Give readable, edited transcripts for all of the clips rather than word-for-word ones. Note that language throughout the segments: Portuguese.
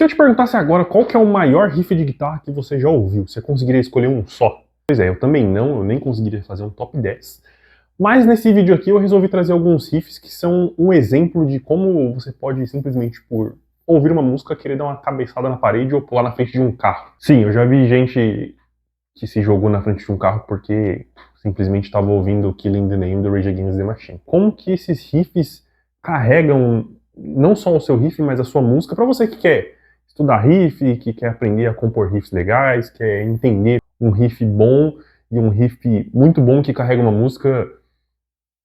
Se eu te perguntasse agora qual que é o maior riff de guitarra que você já ouviu, você conseguiria escolher um só? Pois é, eu também não, eu nem conseguiria fazer um top 10. Mas nesse vídeo aqui eu resolvi trazer alguns riffs que são um exemplo de como você pode simplesmente, por ouvir uma música, querer dar uma cabeçada na parede ou pular na frente de um carro. Sim, eu já vi gente que se jogou na frente de um carro porque simplesmente estava ouvindo Killing the Name do Rage Against the Machine. Como que esses riffs carregam não só o seu riff, mas a sua música, para você que quer estudar riff, que quer aprender a compor riffs legais, quer entender um riff bom e um riff muito bom que carrega uma música,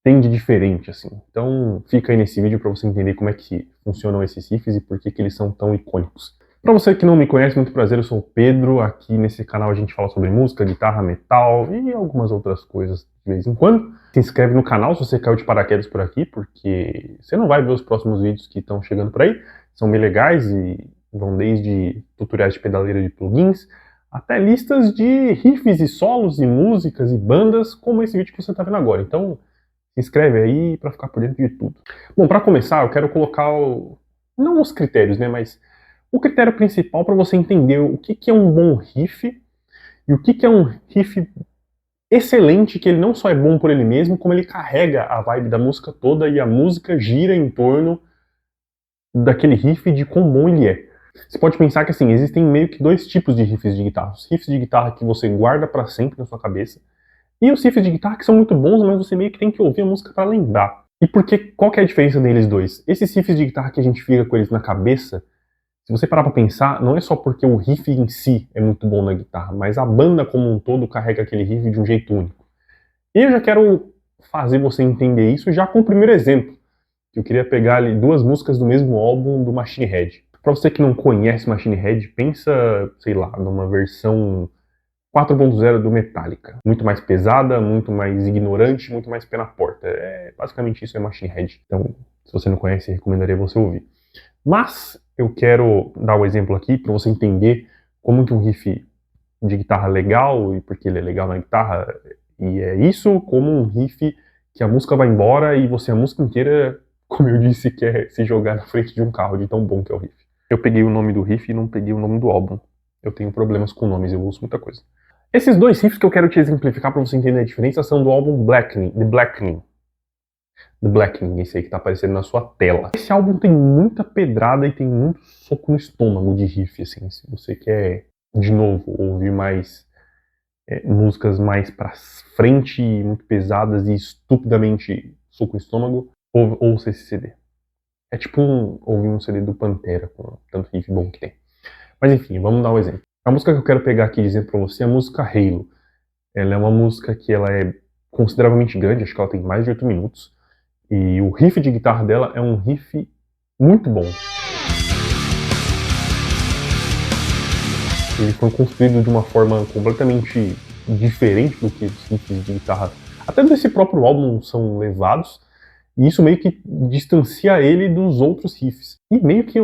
tem de diferente, assim. Então fica aí nesse vídeo para você entender como é que funcionam esses riffs e por que eles são tão icônicos. Para você que não me conhece, muito prazer, eu sou o Pedro. Aqui nesse canal a gente fala sobre música, guitarra, metal e algumas outras coisas de vez em quando. Se inscreve no canal se você caiu de paraquedas por aqui, porque você não vai ver os próximos vídeos que estão chegando por aí. São bem legais e vão desde tutoriais de pedaleira de plugins até listas de riffs e solos e músicas e bandas, como esse vídeo que você está vendo agora. Então se inscreve aí para ficar por dentro de tudo. Bom, para começar, eu quero colocar não os critérios, né, mas o critério principal para você entender o que é um bom riff e o que é um riff excelente, que ele não só é bom por ele mesmo, como ele carrega a vibe da música toda e a música gira em torno daquele riff de quão bom ele é. Você pode pensar que assim, existem meio que dois tipos de riffs de guitarra. Os riffs de guitarra que você guarda para sempre na sua cabeça e os riffs de guitarra que são muito bons, mas você meio que tem que ouvir a música para lembrar. E qual que é a diferença deles dois? Esses riffs de guitarra que a gente fica com eles na cabeça, se você parar pra pensar, não é só porque o riff em si é muito bom na guitarra, mas a banda como um todo carrega aquele riff de um jeito único. E eu já quero fazer você entender isso já com o primeiro exemplo, que eu queria pegar ali duas músicas do mesmo álbum do Machine Head. Pra você que não conhece Machine Head, pensa, sei lá, numa versão 4.0 do Metallica. Muito mais pesada, muito mais ignorante, muito mais pé na porta. Basicamente isso é Machine Head. Então, se você não conhece, eu recomendaria você ouvir. Mas eu quero dar um exemplo aqui para você entender como que um riff de guitarra legal, e porque ele é legal na guitarra, e é isso, como um riff que a música vai embora e você a música inteira, como eu disse, quer se jogar na frente de um carro, de tão bom que é o riff. Eu peguei o nome do riff e não peguei o nome do álbum. Eu tenho problemas com nomes, eu ouço muita coisa. Esses dois riffs que eu quero te exemplificar para você entender a diferença são do álbum The Blackening, esse aí que tá aparecendo na sua tela. Esse álbum tem muita pedrada e tem muito soco no estômago de riff, assim. Se você quer, de novo, ouvir mais músicas mais pra frente, muito pesadas e estupidamente soco no estômago, ouça esse CD. É tipo ouvir um CD do Pantera, com tanto riff bom que tem. Mas enfim, vamos dar um exemplo. A música que eu quero pegar aqui e dizer pra você é a música Halo. Ela é uma música que ela é consideravelmente grande, acho que ela tem mais de 8 minutos. E o riff de guitarra dela é um riff muito bom. Ele foi construído de uma forma completamente diferente do que os riffs de guitarra, até desse próprio álbum, são levados. E isso meio que distancia ele dos outros riffs. E meio que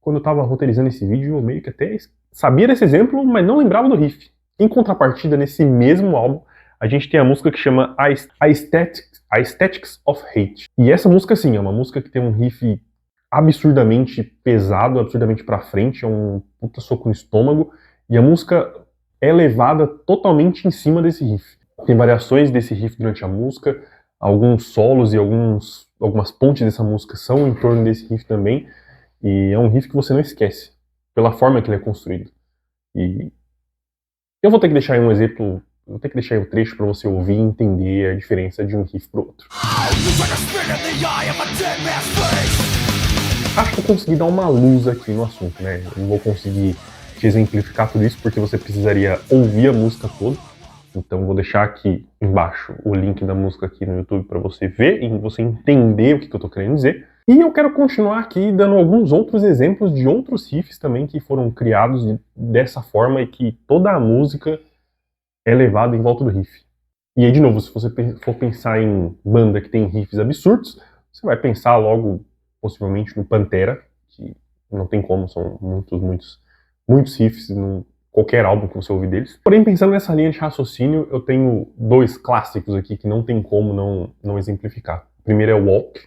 quando eu tava roteirizando esse vídeo, eu meio que até sabia desse exemplo, mas não lembrava do riff. Em contrapartida, nesse mesmo álbum, a gente tem a música que chama A Aesthetics of Hate. E essa música, sim, é uma música que tem um riff absurdamente pesado, absurdamente pra frente, é um puta soco no estômago, e a música é levada totalmente em cima desse riff. Tem variações desse riff durante a música, alguns solos e algumas pontes dessa música são em torno desse riff também, e é um riff que você não esquece, pela forma que ele é construído. E eu vou ter que deixar aí um exemplo, vou ter que deixar aí um trecho para você ouvir e entender a diferença de um riff pro outro. Acho que eu consegui dar uma luz aqui no assunto, né? Eu não vou conseguir te exemplificar tudo isso porque você precisaria ouvir a música toda. Então vou deixar aqui embaixo o link da música aqui no YouTube para você ver e você entender o que eu tô querendo dizer. E eu quero continuar aqui dando alguns outros exemplos de outros riffs também que foram criados dessa forma e que toda a música é levada em volta do riff. E aí, de novo, se você for pensar em banda que tem riffs absurdos, você vai pensar logo, possivelmente, no Pantera, que não tem como, são muitos riffs em qualquer álbum que você ouvir deles. Porém, pensando nessa linha de raciocínio, eu tenho dois clássicos aqui que não tem como não exemplificar. O primeiro é Walk,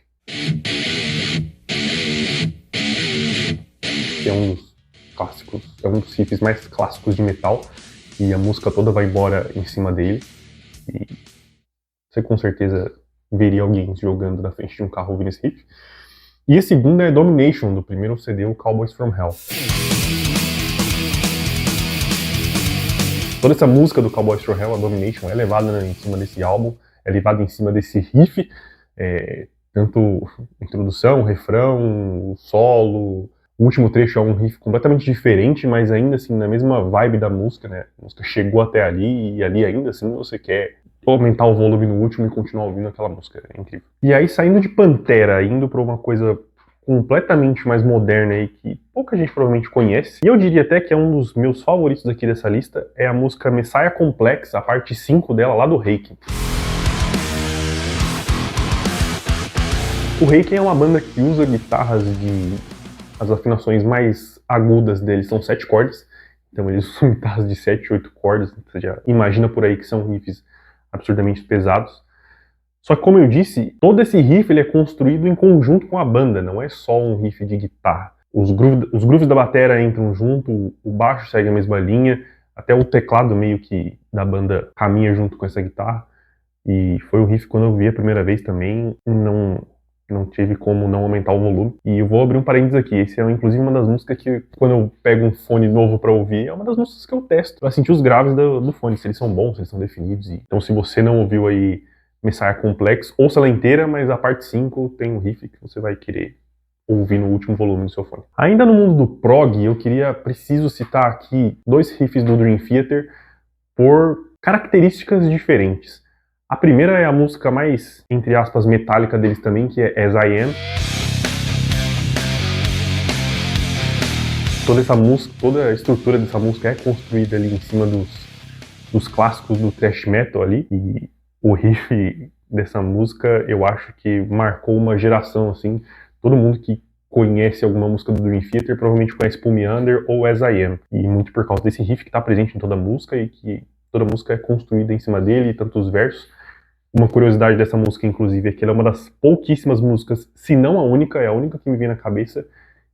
que é um dos clássicos, é um dos riffs mais clássicos de metal, e a música toda vai embora em cima dele, e você com certeza veria alguém jogando na frente de um carro ouvindo esse riff. E a segunda é Domination, do primeiro CD, o Cowboys from Hell. Toda essa música do Cowboys from Hell, a Domination, é levada em cima desse álbum, é levada em cima desse riff, tanto introdução, refrão, solo. O último trecho é um riff completamente diferente, mas ainda assim na mesma vibe da música, né? A música chegou até ali e ali ainda assim você quer aumentar o volume no último e continuar ouvindo aquela música, é incrível. E aí saindo de Pantera, indo pra uma coisa completamente mais moderna aí, que pouca gente provavelmente conhece, e eu diria até que é um dos meus favoritos aqui dessa lista, é a música Messiah Complex, a parte 5 dela, lá do Reiki. O Reiki é uma banda que usa guitarras as afinações mais agudas deles são 7 cordas, então eles usam guitarras de 7, 8 cordas, você já imagina por aí que são riffs absurdamente pesados. Só que, como eu disse, todo esse riff ele é construído em conjunto com a banda, não é só um riff de guitarra. Os grooves da bateria entram junto, o baixo segue a mesma linha, até o teclado meio que da banda caminha junto com essa guitarra. E foi um riff, quando eu vi a primeira vez também, não tive como não aumentar o volume. E eu vou abrir um parênteses aqui, esse é inclusive uma das músicas que, quando eu pego um fone novo pra ouvir, é uma das músicas que eu testo, pra sentir os graves do fone, se eles são bons, se eles são definidos. Então se você não ouviu aí Messiah Complex, ouça ela inteira, mas a parte 5 tem um riff que você vai querer ouvir no último volume do seu fone. Ainda no mundo do prog, eu preciso citar aqui 2 riffs do Dream Theater por características diferentes. A primeira é a música mais, entre aspas, metálica deles também, que é As I Am. Toda a estrutura dessa música é construída ali em cima dos clássicos do thrash metal ali, e o riff dessa música eu acho que marcou uma geração, assim, todo mundo que conhece alguma música do Dream Theater provavelmente conhece Pull Me Under ou As I Am, e muito por causa desse riff que está presente em toda a música e que toda a música é construída em cima dele, tanto os versos. Uma curiosidade dessa música, inclusive, é que ela é uma das pouquíssimas músicas, se não a única, é a única que me vem na cabeça,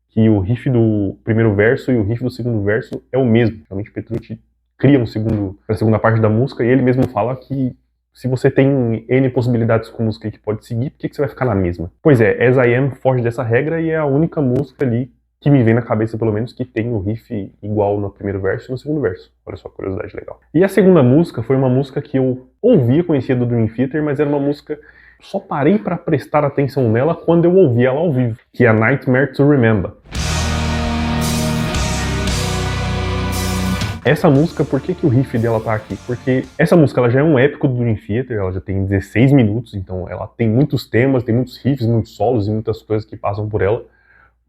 que o riff do primeiro verso e o riff do segundo verso é o mesmo. Realmente Petrucci cria a segunda parte da música e ele mesmo fala que se você tem N possibilidades com música que pode seguir, por que você vai ficar na mesma? Pois é, As I Am foge dessa regra e é a única música ali que me vem na cabeça, pelo menos, que tem o riff igual no primeiro verso e no segundo verso. Olha só, curiosidade legal. E a segunda música foi uma música que eu ouvia, conhecia do Dream Theater, mas era uma música só parei para prestar atenção nela quando eu ouvi ela ao vivo, que é a Nightmare to Remember. Essa música, por que o riff dela tá aqui? Porque essa música ela já é um épico do Dream Theater, ela já tem 16 minutos, então ela tem muitos temas, tem muitos riffs, muitos solos e muitas coisas que passam por ela.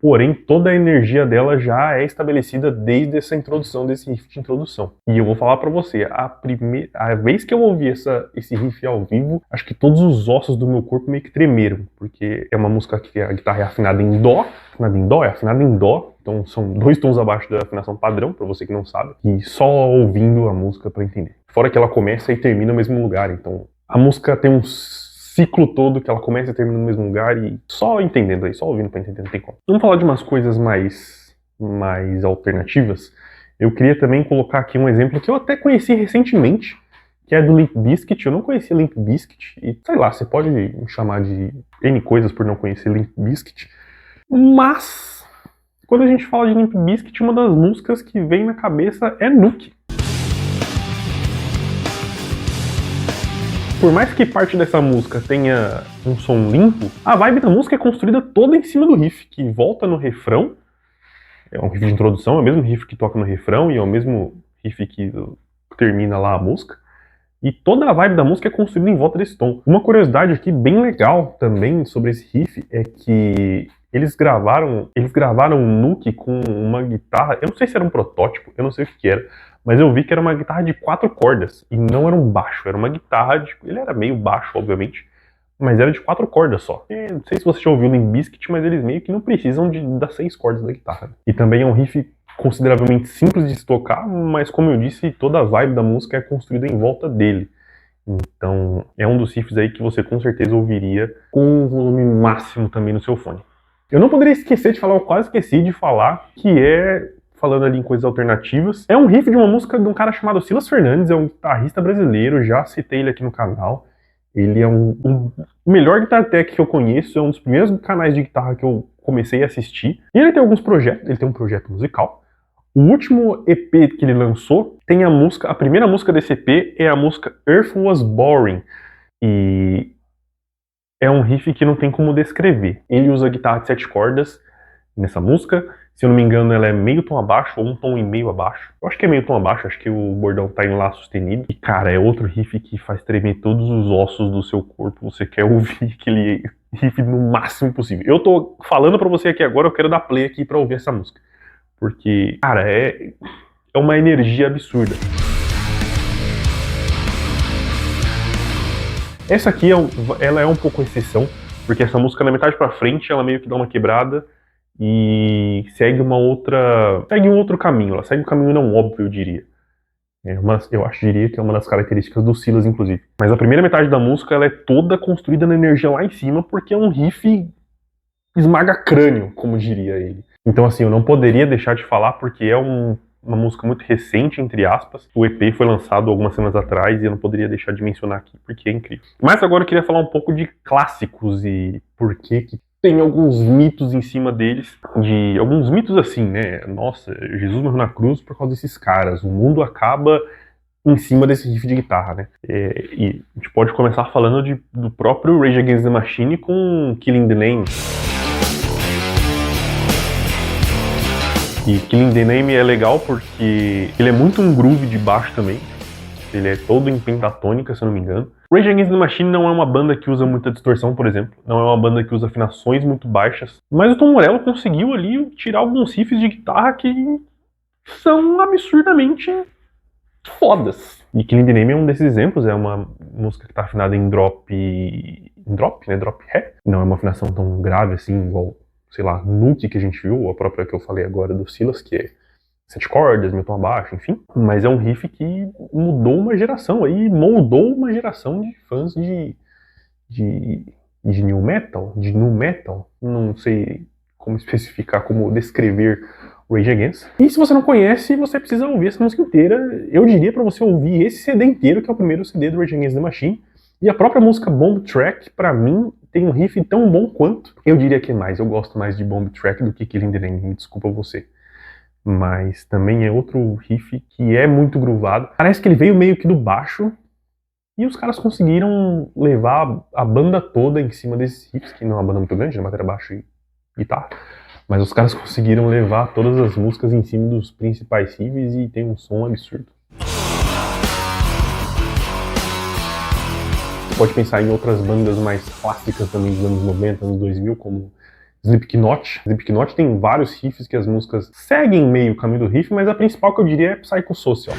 Porém, toda a energia dela já é estabelecida desde essa introdução, desse riff de introdução. E eu vou falar pra você, a vez que eu ouvi esse riff ao vivo, acho que todos os ossos do meu corpo meio que tremeram, porque é uma música que a guitarra é afinada em dó, então são 2 tons abaixo da afinação padrão, pra você que não sabe, e só ouvindo a música pra entender. Fora que ela começa e termina no mesmo lugar, então a música tem um ciclo todo que ela começa e termina no mesmo lugar, e só entendendo aí, só ouvindo pra entender, não tem como. Vamos falar de umas coisas mais alternativas. Eu queria também colocar aqui um exemplo que eu até conheci recentemente, que é do Limp Bizkit. Eu não conhecia Limp Bizkit, e sei lá, você pode me chamar de N coisas por não conhecer Limp Bizkit, mas quando a gente fala de Limp Bizkit, uma das músicas que vem na cabeça é Nuke. Por mais que parte dessa música tenha um som limpo, a vibe da música é construída toda em cima do riff, que volta no refrão. É um riff de introdução, é o mesmo riff que toca no refrão e é o mesmo riff que termina lá a música. E toda a vibe da música é construída em volta desse tom. Uma curiosidade aqui bem legal também sobre esse riff é que eles gravaram um Nuke com uma guitarra, eu não sei se era um protótipo, eu não sei o que era, mas eu vi que era uma guitarra de 4 cordas, e não era um baixo, era uma guitarra ele era meio baixo, obviamente, mas era de 4 cordas só. E não sei se você já ouviu o Limp Bizkit, mas eles meio que não precisam das 6 cordas da guitarra. E também é um riff consideravelmente simples de se tocar, mas como eu disse, toda a vibe da música é construída em volta dele. Então é um dos riffs aí que você com certeza ouviria com o volume máximo também no seu fone. Eu não poderia esquecer de falar, eu quase esqueci de falar, que é falando ali em coisas alternativas. É um riff de uma música de um cara chamado Silas Fernandes, é um guitarrista brasileiro, já citei ele aqui no canal. Ele é o melhor guitar tech que eu conheço, é um dos primeiros canais de guitarra que eu comecei a assistir. E ele tem alguns projetos, ele tem um projeto musical. O último EP que ele lançou tem a primeira música desse EP é a música Earth Was Boring. E é um riff que não tem como descrever. Ele usa guitarra de 7 cordas nessa música. Se eu não me engano, ela é meio tom abaixo ou um tom e meio abaixo. Eu acho que é meio tom abaixo, acho que o bordão tá em lá sustenido. E, cara, é outro riff que faz tremer todos os ossos do seu corpo. Você quer ouvir aquele riff no máximo possível. Eu tô falando pra você aqui agora, eu quero dar play aqui pra ouvir essa música. Porque, cara, é uma energia absurda. Essa aqui, ela é um pouco exceção, porque essa música na metade pra frente, ela meio que dá uma quebrada e segue um outro caminho. Ela segue um caminho não óbvio, eu diria. Diria que é uma das características do Silas, inclusive. Mas a primeira metade da música, ela é toda construída na energia lá em cima, porque é um riff esmaga crânio, como diria ele. Então, assim, eu não poderia deixar de falar, porque é uma música muito recente, entre aspas. O EP foi lançado algumas semanas atrás e eu não poderia deixar de mencionar aqui, porque é incrível. Mas agora eu queria falar um pouco de clássicos e por que tem alguns mitos em cima deles. Alguns mitos assim, né? Nossa, Jesus morreu na cruz por causa desses caras. O mundo acaba em cima desse riff de guitarra, né? E a gente pode começar falando do próprio Rage Against the Machine com Killing the Name. E Killing the Name é legal porque ele é muito um groove de baixo também. Ele é todo em pentatônica, se eu não me engano. Rage Against the Machine não é uma banda que usa muita distorção, por exemplo. Não é uma banda que usa afinações muito baixas. Mas o Tom Morello conseguiu ali tirar alguns riffs de guitarra que são absurdamente fodas. E Killing the Name é um desses exemplos. É uma música que está afinada em drop, né? Drop Ré. Não é uma afinação tão grave assim, igual, sei lá, Nuke que a gente viu, a própria que eu falei agora do Silas, que é 7 cordas, meio tom abaixo, enfim. Mas é um riff que mudou uma geração aí, moldou uma geração de fãs de new metal, não sei como especificar, como descrever Rage Against. E se você não conhece, você precisa ouvir essa música inteira. Eu diria pra você ouvir esse CD inteiro, que é o primeiro CD do Rage Against the Machine. E a própria música Bomb Track, pra mim, tem um riff tão bom quanto. Eu diria que mais, eu gosto mais de Bomb Track do que Killing the Name, me desculpa você. Mas também é outro riff que é muito groovado. Parece que ele veio meio que do baixo, e os caras conseguiram levar a banda toda em cima desses riffs, que não é uma banda muito grande, né, bateria, baixo e guitarra. Mas os caras conseguiram levar todas as músicas em cima dos principais riffs e tem um som absurdo. Você pode pensar em outras bandas mais clássicas também dos anos 90, anos 2000, como Slipknot. Slipknot tem vários riffs que as músicas seguem meio o caminho do riff, mas a principal que eu diria é Psychosocial.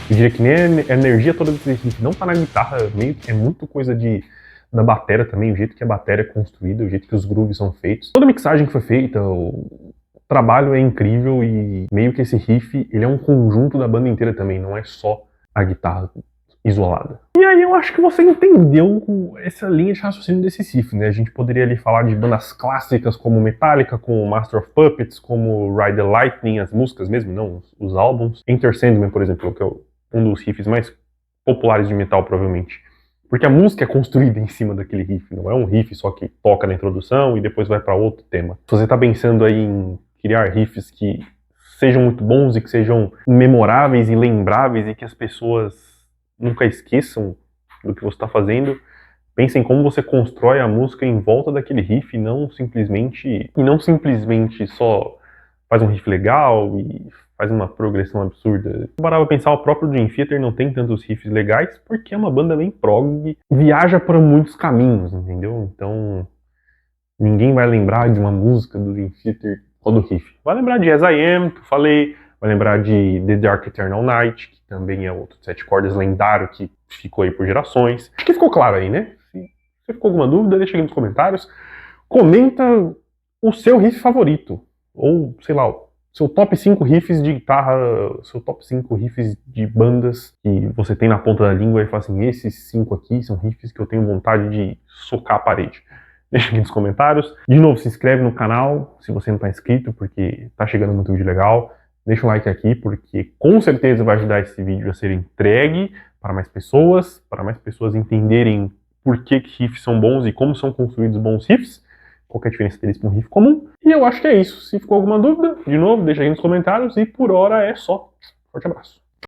Eu diria que nem a energia toda desse riff não tá na guitarra, é muito coisa da bateria também, o jeito que a bateria é construída, o jeito que os grooves são feitos. Toda a mixagem que foi feita, o trabalho é incrível e meio que esse riff, ele é um conjunto da banda inteira também, não é só a guitarra isolada. E aí eu acho que você entendeu essa linha de raciocínio desse riff, né? A gente poderia ali falar de bandas clássicas como Metallica, como Master of Puppets, como Ride the Lightning, as músicas mesmo, não os álbuns. Enter Sandman, por exemplo, que é um dos riffs mais populares de metal, provavelmente. Porque a música é construída em cima daquele riff, não é um riff só que toca na introdução e depois vai para outro tema. Se você está pensando aí em criar riffs que sejam muito bons e que sejam memoráveis e lembráveis e que as pessoas nunca esqueçam do que você está fazendo, pense em como você constrói a música em volta daquele riff e não simplesmente só faz um riff legal e faz uma progressão absurda. Se parar pra pensar, o próprio Dream Theater não tem tantos riffs legais porque é uma banda bem prog, viaja por muitos caminhos, entendeu? Então ninguém vai lembrar de uma música do Dream Theater ou do riff. Vai lembrar de As I Am, que eu falei, vai lembrar de The Dark Eternal Night, que também é outro 7 cordas lendário que ficou aí por gerações. Acho que ficou claro aí, né? Se ficou alguma dúvida, deixa aqui nos comentários. Comenta o seu riff favorito, ou sei lá, seu top 5 riffs de guitarra, seu top 5 riffs de bandas que você tem na ponta da língua e fala assim, esses 5 aqui são riffs que eu tenho vontade de socar a parede. deixa aqui nos comentários. De novo, se inscreve no canal se você não está inscrito, porque tá chegando muito vídeo legal. Deixa o like aqui, porque com certeza vai ajudar esse vídeo a ser entregue para mais pessoas entenderem por que riffs são bons e como são construídos bons riffs, qual que é a diferença deles para um riff comum. E eu acho que é isso. Se ficou alguma dúvida, de novo, deixa aí nos comentários e por hora é só. Forte abraço.